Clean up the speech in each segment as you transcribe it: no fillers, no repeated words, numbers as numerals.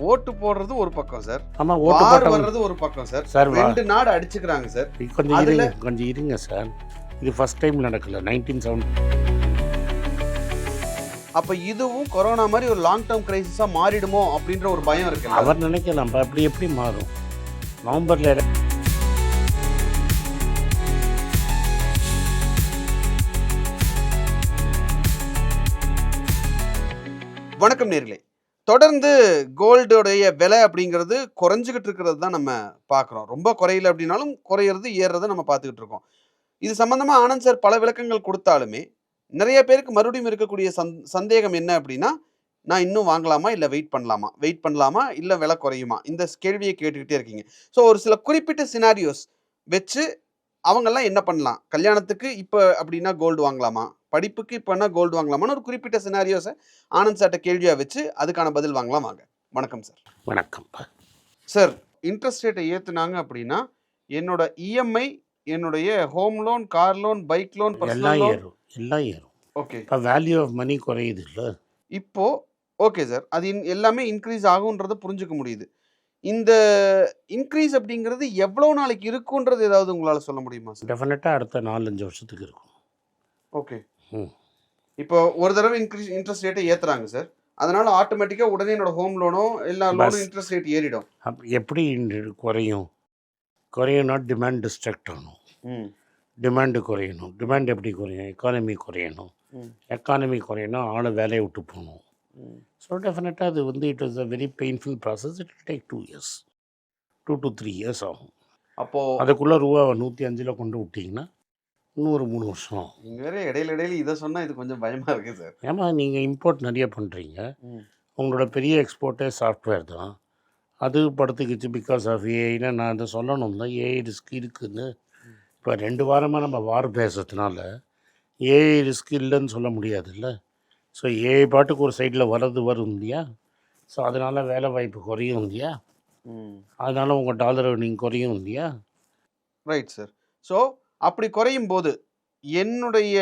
ஓட்டு போடுறது ஒரு பக்கம் சார், ஆமாம் ஓட்டு வார் போட்ட வர்றது ஒரு பக்கம் சார். சார் ரெண்டு நாடு அடிச்சுக்கிறாங்க சார். கொஞ்சம் இருங்க சார். இது ஃபர்ஸ்ட் டைம் நடக்கல. 1970 அப்ப இதுவும் கொரோனா மாதிரி ஒரு லாங் டேர்ம் கிரைசிஸா மாறிடுமோ அப்படின்ற ஒரு பயம் இருக்கு. அவர் நினைக்கலாம் அப்படி எப்படி மாறும். நவம்பரில் வணக்கம் நேர்களே, தொடர்ந்து கோல்டோடைய விலை அப்படிங்கிறது குறைஞ்சிக்கிட்டு இருக்கிறது தான் நம்ம பார்க்குறோம். ரொம்ப குறையல அப்படின்னாலும் குறையிறது ஏறுறதை நம்ம பார்த்துக்கிட்டு இருக்கோம். இது சம்பந்தமா ஆனந்த் சார் பல விளக்கங்கள் கொடுத்தாலுமே நிறைய பேருக்கு மறுபடியும் இருக்கக்கூடிய சந்தேகம் என்ன அப்படின்னா, நான் இன்னும் வாங்கலாமா இல்லை வெயிட் பண்ணலாமா இல்லை விலை குறையுமா, இந்த கேள்வியை கேட்டுக்கிட்டே இருக்கீங்க. ஸோ ஒரு சில குறிப்பிட்ட சினாரியோஸ் வச்சு அவங்கெல்லாம் என்ன பண்ணலாம், கல்யாணத்துக்கு இப்போ அப்படின்னா கோல்டு வாங்கலாமா, படிப்புக்கு இப்போனா கோல்டு வாங்கலாமான்னு ஒரு குறிப்பிட்ட சினாரியோஸை ஆனந்த் சார்ட்ட கேள்வியாக வச்சு அதுக்கான பதில் வாங்கலாம். வாங்க. வணக்கம் சார். வணக்கம் சார். இன்ட்ரெஸ்ட் ரேட்டை ஏற்றுனாங்க அப்படின்னா என்னோட இஎம்ஐ, என்னுடைய home loan, car loan, bike loan, எல்லாம் ஏறும். ஓகே, இப்போ வேல்யூ ஆஃப் மணி குறையுது இல்லை இப்போ. ஓகே சார், அது எல்லாமே இன்க்ரீஸ் ஆகுன்றதை புரிஞ்சுக்க முடியுது. இந்த இன்க்ரீஸ் அப்படிங்கிறது எவ்வளோ நாளைக்கு இருக்குன்றது ஏதாவது உங்களால் சொல்ல முடியுமா சார்? டெஃபினட்டாக அடுத்த 4-5 வருஷத்துக்கு இருக்கும். ஓகே. இப்போ ஒரு தடவை இன்ட்ரெஸ்ட் ரேட்டை ஏற்றுறாங்க சார், அதனால ஆட்டோமேட்டிக்காக உடனே என்னோட ஹோம் லோனோ எல்லா லோனும் இன்ட்ரெஸ்ட் ரேட் ஏறிடும். எப்படி குறையும்னா டிமாண்ட் டிஸ்ட்ரக்ட் ஆகணும். டிமாண்டு குறையணும். டிமாண்ட் எப்படி குறையும்? எக்கானமி குறையணும். எக்கானமி குறையணும், ஆளை வேலையை விட்டு போகணும். ஸோ டெஃபினட்டாக அது it was a very painful process. It will take 2 years, 2 to 3 years ஆகும். அப்போது அதுக்குள்ளே ரூபா 105 கொண்டு விட்டிங்கன்னா இன்னும் ஒரு 3 வருஷம். நீங்கள் வேறு இடையில இதை சொன்னால் இது கொஞ்சம் பயமாக இருக்குது சார். ஏமா நீங்கள் இம்போர்ட் நிறைய பண்ணுறீங்க, உங்களோட பெரிய எக்ஸ்போர்ட்டே சாஃப்ட்வேர் தான். அது படுத்துக்கிச்சு பிகாஸ் ஆஃப் ஏஐன்னு நான் அதை சொல்லணும் தான். ஏஐ ரிஸ்க் இருக்குதுன்னு இப்போ 2 வாரமாக நம்ம வார் பேசுறதுனால ஏஐ ரிஸ்க் இல்லைன்னு சொல்ல முடியாதுல்ல. ஸோ ஏஐ பாட்டுக்கு ஒரு சைடில் வரும் இல்லையா. ஸோ அதனால் வேலை வாய்ப்பு குறையும் இல்லையா, அதனால் உங்கள் டாலர் நீங்கள் குறையும் இல்லையா. Right sir. ஸோ அப்படி குறையும் போது என்னுடைய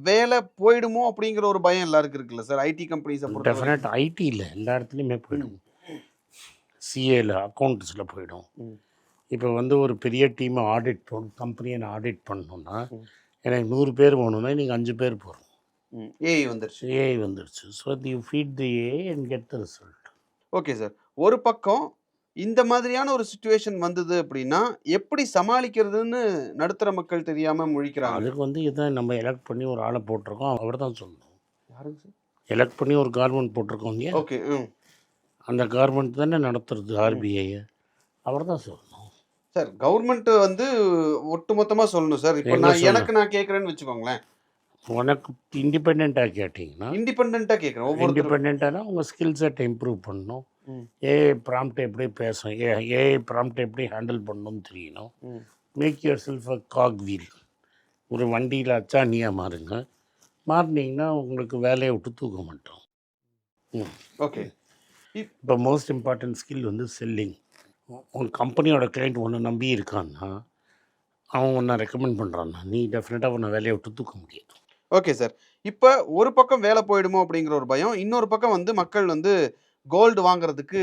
வேலை போயிடுமோ அப்படிங்கிற ஒரு பயம் எல்லாருக்கும் இருக்குல்ல சார். ஐடி கம்பெனிஸை டெஃபினட் ஐடி இல்லை, எல்லா இடத்துலையுமே போயிடும். சிஏல அக்கௌண்ட்ஸில் போயிடும். இப்போ ஒரு பெரிய டீமை கம்பெனியை நான் ஆடிட் பண்ணணுன்னா எனக்கு 100 பேர் போகணுன்னா நீங்கள் 5 பேர் போகிறோம். ஏஐ வந்துருச்சு. So you feed the AI and get the result. Okay sir. ஒரு பக்கம் இந்த மாதிரியான ஒரு சிச்சுவேஷன் வந்தது அப்படின்னா எப்படி சமாளிக்கிறதுன்னு நடுத்தர மக்கள் தெரியாமல் முழிக்கிறாங்க. அதுக்கு இதான் நம்ம எலெக்ட் பண்ணி ஒரு ஆளை போட்டிருக்கோம், அவர் தான் சொல்லணும். யாருங்க சார்? எலெக்ட் பண்ணி ஒரு கவர்மெண்ட் போட்டிருக்கோம் இல்லையா. ஓகே. அந்த கவர்மெண்ட் தானே நடத்துறது ஆர்பிஐயை, அவர் தான் சொல்லணும். சார் கவர்மெண்ட் ஒட்டுமொத்தமாக சொல்லணும் சார். இப்போ நான் கேட்குறேன்னு வச்சுக்கோங்களேன். உனக்கு இண்டிபெண்ட்டாக கேட்டிங்கன்னா கேட்குறேன். இண்டிபெண்ட்டானா உங்கள் ஸ்கில் செட்டை இம்ப்ரூவ் பண்ணணும். ஏஐ ப்ராம்ப்ட் எப்படி பேசணும், ஏஐ ப்ராம்ப்ட் எப்படி ஹேண்டில் பண்ணணும்னு தெரியணும். Make yourself a cog wheel. ஒரு வண்டியில் அச்சாணியாக மாறினீங்கன்னா உங்களுக்கு வேலையை விட்டு தூக்க மாட்டோம். ஓகே. இப்போ மோஸ்ட் இம்பார்ட்டன்ட் ஸ்கில் செல்லிங். உங்கள் கம்பெனியோட கிளைண்ட் ஒன்று நம்பி இருக்கான்னா, அவன் ஒன்றை ரெக்கமெண்ட் பண்ணுறான்னா நீ டெஃபினட்டாக உன்னை வேலையை விட்டு தூக்க முடியாது. Okay sir. இப்போ ஒரு பக்கம் வேலை போயிடுமோ அப்படிங்கிற ஒரு பயம், இன்னொரு பக்கம் மக்கள் கோல்டு வாங்குறதுக்கு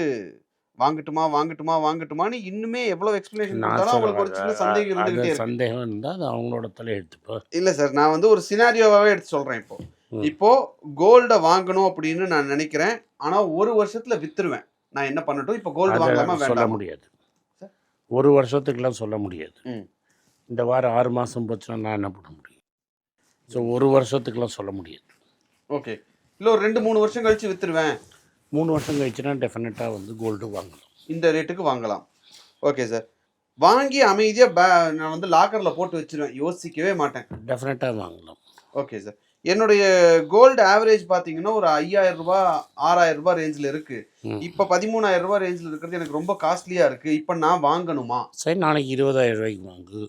வாங்கட்டுமான்னு இன்னுமே எவ்வளோ எக்ஸ்பிளனேஷன் கொடுத்தாலும் அவங்களுக்கு ஒரு சின்ன சந்தேகம் இருந்துகிட்டே இருக்கு. சந்தேகம் இருந்தால் அது அவங்களோட தலையெழுத்துப்பா. இல்லை சார், நான் ஒரு சினாரியோவாகவே எடுத்து சொல்கிறேன். இப்போ கோல்டை வாங்கணும் அப்படின்னு நான் நினைக்கிறேன், ஆனால் ஒரு வருஷத்தில் வித்துருவேன். நான் என்ன பண்ணட்டும்? இப்போ கோல்டு வாங்கலாமா சொல்ல முடியாது. ஒரு வருஷத்துக்குலாம் சொல்ல முடியாது. இந்த வாரம் 6 மாதம் போச்சுன்னா நான் என்ன பண்ண முடியும்? ஸோ ஒரு வருஷத்துக்குலாம் சொல்ல முடியாது. ஓகே. இல்லை ஒரு 2-3 வருஷம் கழிச்சு வித்துருவேன். 3 வருஷம் கழிச்சுன்னா டெஃபினட்டாக கோல்டு வாங்கலாம், இந்த ரேட்டுக்கு வாங்கலாம். Okay sir. வாங்கி அமைதியாக நான் லாக்கரில் போட்டு வச்சுருவேன், யோசிக்கவே மாட்டேன். டெஃபினட்டாக வாங்கலாம். Okay sir. என்னுடைய கோல்டு ஆவரேஜ் பார்த்தீங்கன்னா ஒரு 5000 ரூபாய் 6000 ரூபாய் ரேஞ்சில் இருக்குது. இப்போ 13000 ரூபாய் ரேஞ்சில் இருக்கிறது எனக்கு ரொம்ப காஸ்ட்லியாக இருக்குது. இப்போ நான் வாங்கணுமா? சரி, நாளைக்கு 20000 ரூபாய்க்கு வாங்கு.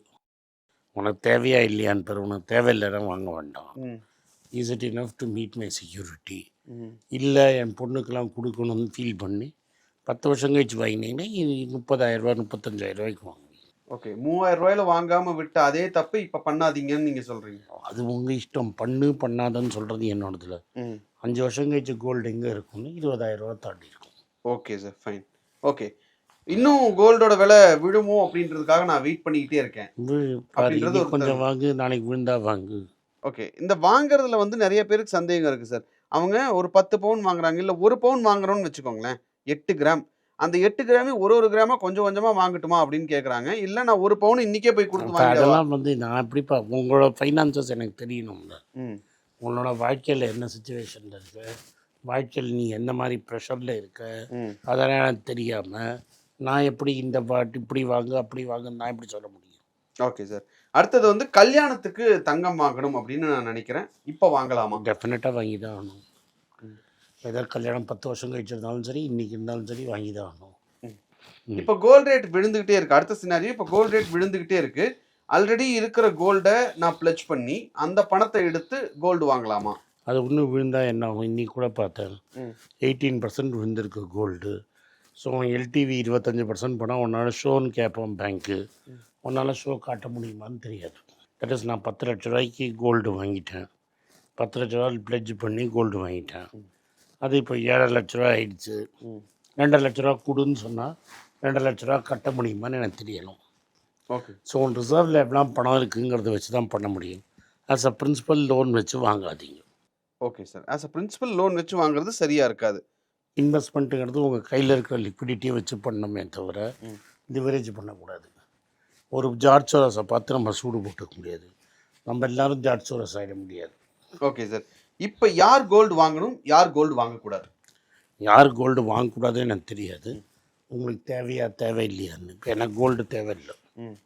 உனக்கு தேவையா இல்லையான்னு பேர். உனக்கு தேவையில்லைன்னா வாங்க வேண்டாம். Is it enough to meet my security? இல்லை என் பொண்ணுக்கெல்லாம் கொடுக்கணும்னு ஃபீல் பண்ணி 10 வருஷம் கழிச்சு வாங்கினீங்கன்னா இது 30000 ரூபா 35000 ரூபாய்க்கு வாங்க. ஓகே. 3000 ரூபாயில வாங்காமல் விட்டு அதே தப்பு இப்போ பண்ணாதீங்கன்னு நீங்கள் சொல்கிறீங்க. அது உங்கள் இஷ்டம். பண்ணாதன்னு சொல்கிறது என்னோடதுல. 5 வருஷம் கழிச்சு கோல்டு எங்கே இருக்குன்னு 20000 ரூபா தாண்டி இருக்கும். Okay sir. ஃபைன். ஓகே. இன்னும் கோல்டோட விலை விழுமோ அப்படின்றதுக்காக நான் வெயிட் பண்ணிக்கிட்டே இருக்கேன். பாரு, அப்படின்றது இன்னைக்கு ஒரு கொஞ்சம் வாங்கு, நாளைக்கு விழுந்தா வாங்கு. ஓகே. இந்த வாங்குறதுல வந்து நெறைய பேருக்கு சந்தேகம் இருக்கு சார். அவங்க ஒரு 10 பவுன் வாங்குறாங்க. இல்ல 1 பவுன் வாங்குறோம்னு வச்சுக்கோங்களேன். 8 கிராம். அந்த 8 கிராமையும் ஒரு கிராமா கொஞ்சம் கொஞ்சமா வாங்கட்டுமா அப்படின்னு கேட்குறாங்க. இல்ல நான் 1 பவுன் இன்னைக்கே போய் குடுத்து அப்ப வாங்கிடவா? அதெல்லாம் நான் எப்படிப்பா உங்களோட ஃபைனான்சஸ் எனக்கு தெரியணும்ல. ம். உன்னோட வாழ்க்கையில் என்ன சுச்சுவேஷனில் இருக்க, வாழ்க்கையில் நீ எந்த மாதிரி ப்ரெஷரில் இருக்க, ம். அதெல்லாம் எனக்கு தெரியாமல் நான் எப்படி இந்த இப்படி வாங்க அப்படி வாங்க நான் எப்படி சொல்ல முடியும்? Okay sir. அடுத்தது வந்து கல்யாணத்துக்கு தங்கம் வாங்கணும் அப்படின்னு நான் நினைக்கிறேன். இப்ப வாங்கலாமா? டெஃபினட்டாக வாங்கி தான் ஆகணும். ம். ஏதாவது கல்யாணம் 10 வருஷம் கழிச்சு இருந்தாலும் சரி, இன்றைக்கி இருந்தாலும் சரி வாங்கி தான் ஆகணும். ம். ம். இப்ப கோல்ட் ரேட் விழுந்துகிட்டே இருக்கு. அடுத்த சினாரியோ இப்ப கோல்ட் ரேட் விழுந்துகிட்டே இருக்கு. ஆல்ரெடி இருக்கிற கோல்ட நான் பிளட்ஜ் பண்ணி அந்த பணத்தை எடுத்து கோல்டு வாங்கலாமா? அது இன்னும் விழுந்தால் என்ன ஆகும்? இன்றைக்கி கூட பார்த்தேன், ம். 18% விழுந்திருக்கு கோல்டு. ஸோ எல்டிவி 25% போனால் உன்னால் ஷோன்னு கேட்போம் பேங்க்கு. உன்னால் ஷோ காட்ட முடியுமான்னு தெரியாது. தட் இஸ் நான் 10 லட்ச ரூபாய்க்கு கோல்டு வாங்கிட்டேன். 10 லட்ச ரூபாய் பிளட்ஜ் பண்ணி கோல்டு வாங்கிட்டேன். அது இப்போ 7 லட்ச ரூபா ஆயிடுச்சு. ம். 2 லட்ச ரூபா கொடுன்னு சொன்னால் 2 லட்ச ரூபா கட்ட முடியுமான்னு எனக்கு தெரியணும். ஓகே. ஸோ உன் ரிசர்வில் எவ்வளோ பணம் இருக்குங்கிறத வச்சு தான் பண்ண முடியும். ஆஸ் அ பிரின்சிபல் லோன் வச்சு வாங்காதீங்க. Okay sir. As a principal loan வச்சு வாங்குறது சரியா இருக்காது. இன்வெஸ்ட்மெண்ட்டுங்கிறது உங்கள் கையில் இருக்கிற லிக்விடிட்டியை வச்சு பண்ணணுமே தவிர ம். லிவரேஜ் பண்ணக்கூடாது. ஒரு ஜார்ஜ் சோரஸை பார்த்து நம்ம சூடு போட்டுக்க முடியாது. நம்ம எல்லாரும் ஜார்ஜ் சோரஸ் ஆகிட முடியாது. Okay sir. இப்ப யார் கோல்டு வாங்கணும்? யார் கோல்டு வாங்கக்கூடாது? யார் கோல்டு வாங்கக்கூடாதுன்னு எனக்கு தெரியாது. உங்களுக்கு தேவையா தேவையில்லையான்னு. இப்போ எனக்கு கோல்டு தேவையில்லை, ம்.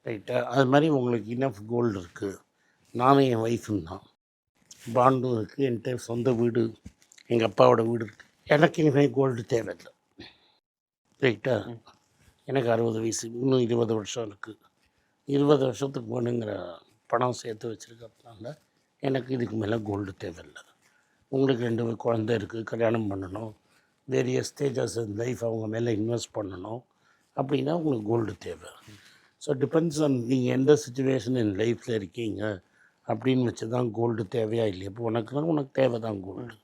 ரைட்டா? அது மாதிரி உங்களுக்கு இனஃப் கோல்டு இருக்குது. நானும் என் ஒய்ஃபும் தான். பாண்டும் இருக்குது, என்கிட்ட சொந்த வீடு, எங்கள் அப்பாவோட வீடு இருக்குது. எனக்கு இனிமேல் கோல்டு தேவையில்லை, ரைட்டா? ம். எனக்கு 60 வயசு, இன்னும் 20 வருஷம் இருக்குது. 20 வருஷத்துக்கு வேணுங்கிற பணம் சேர்த்து வச்சுருக்கிறதுனால எனக்கு இதுக்கு மேலே கோல்டு தேவையில்லை. உங்களுக்கு 2 குழந்தை இருக்குது, கல்யாணம் பண்ணணும், வேரியஸ் ஸ்டேஜஸ் இன் லைஃப் அவங்க மேலே இன்வெஸ்ட் பண்ணணும். அப்படின்னா உங்களுக்கு கோல்டு தேவை. ஸோ டிபெண்ட்ஸ் ஆன் நீங்கள் எந்த சுச்சுவேஷன் இன் லைஃப்பில் இருக்கீங்க அப்படின்னு வச்சு தான் கோல்டு தேவையா இல்லையா. இப்போ உனக்கு தேவை தான் கோல்டு.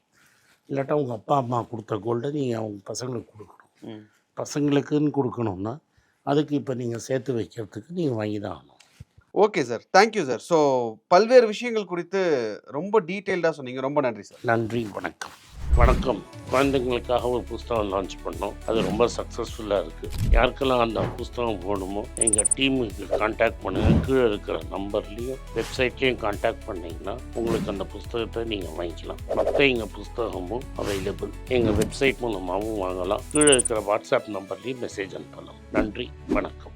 இல்லாட்டா உங்கள் அப்பா அம்மா கொடுத்த கோல்டை நீங்கள் அவங்க பசங்களுக்கு கொடுக்கணும். ம். பசங்களுக்குன்னு கொடுக்கணுன்னா அதுக்கு இப்போ நீங்கள் சேர்த்து வைக்கிறதுக்கு நீங்கள் வாங்கி தான் ஆகணும். Okay sir. Thank you sir. So பல்வேறு விஷயங்கள் குறித்து ரொம்ப டீட்டெயில்டா சொன்னீங்க. ரொம்ப நன்றி சார். நன்றி, வணக்கம். வணக்கம். குழந்தைங்களுக்காக ஒரு புஸ்தகம் லான்ச் பண்ணோம். அது ரொம்ப சக்ஸஸ்ஃபுல்லாக இருக்குது. யாருக்கெல்லாம் அந்த புஸ்தகம் போகணுமோ எங்கள் டீமுக்கு கான்டாக்ட் பண்ணுங்கள். கீழே இருக்கிற நம்பர்லேயும் வெப்சைட்லேயும் கான்டாக்ட் பண்ணிங்கன்னா உங்களுக்கு அந்த புஸ்தகத்தை நீங்கள் வாங்கிக்கலாம். மற்ற எங்கள் புஸ்தகமும் அவைலபிள். எங்கள் வெப்சைட் மூலமாகவும் வாங்கலாம். கீழே இருக்கிற வாட்ஸ்அப் நம்பர்லேயும் மெசேஜ் அனுப்பலாம். நன்றி, வணக்கம்.